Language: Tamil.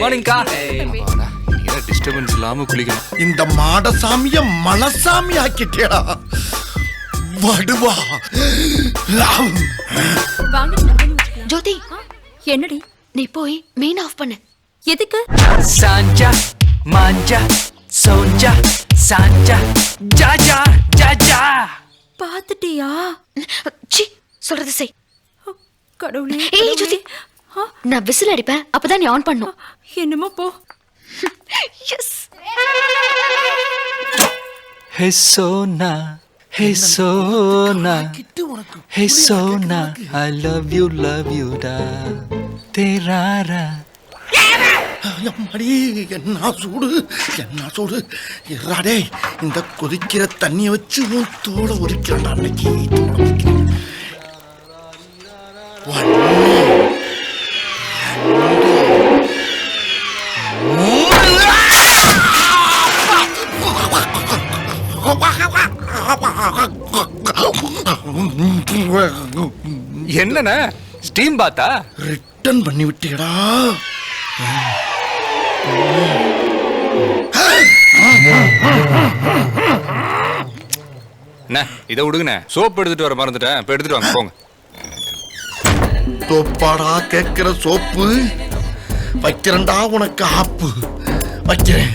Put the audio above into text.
மார்னிங்க்கா. வாடா, நீ டிஸ்டர்பன்ஸ் இல்லாம குளிக்கணும். இந்த மாடசாமிய மனசாமி ஆக்கிட்டேடா. வடுவா. ஜோதி, என்னடி? நீ போய் மெயின் ஆஃப் பண்ணு. எதுக்கு? சாஞ்சா மாஞ்சா சோஞ்சா சாஞ்சா ஜாஜா ஜாஜா. பாத்துட்டியா? சி, சொல்றது செய். கடவுளே. ஏய் ஜோதி, நான் விசில் அடிப்பேன், அப்பதான் நீ ஆன் பண்ணும். என்னமோ போ. Yes. Hey Sona hey Sona hey Sona I love you டா தேராரா. அம்மாடி, என்ன சூடு இறாடே. இந்த கொதிக்கிற தண்ணிய வச்சு உன் தோலை உரிக்கிறான்டா. அன்னைக்கு தோலை உரிக்கிறேன். என்னண்ணா ஸ்டீம் பாத்தா? ரிட்டர்ன் பண்ணி விட்டேடா. இதை விடுங்கண்ணே, சோப் எடுத்துட்டு வர மறந்துட்டேன். இப்ப எடுத்துட்டு வாங்க போங்க. தோப்பாடா கேட்கிற சோப்பு வைக்கிறேன்டா உனக்கு ஆப்பு வைக்கிறேன்.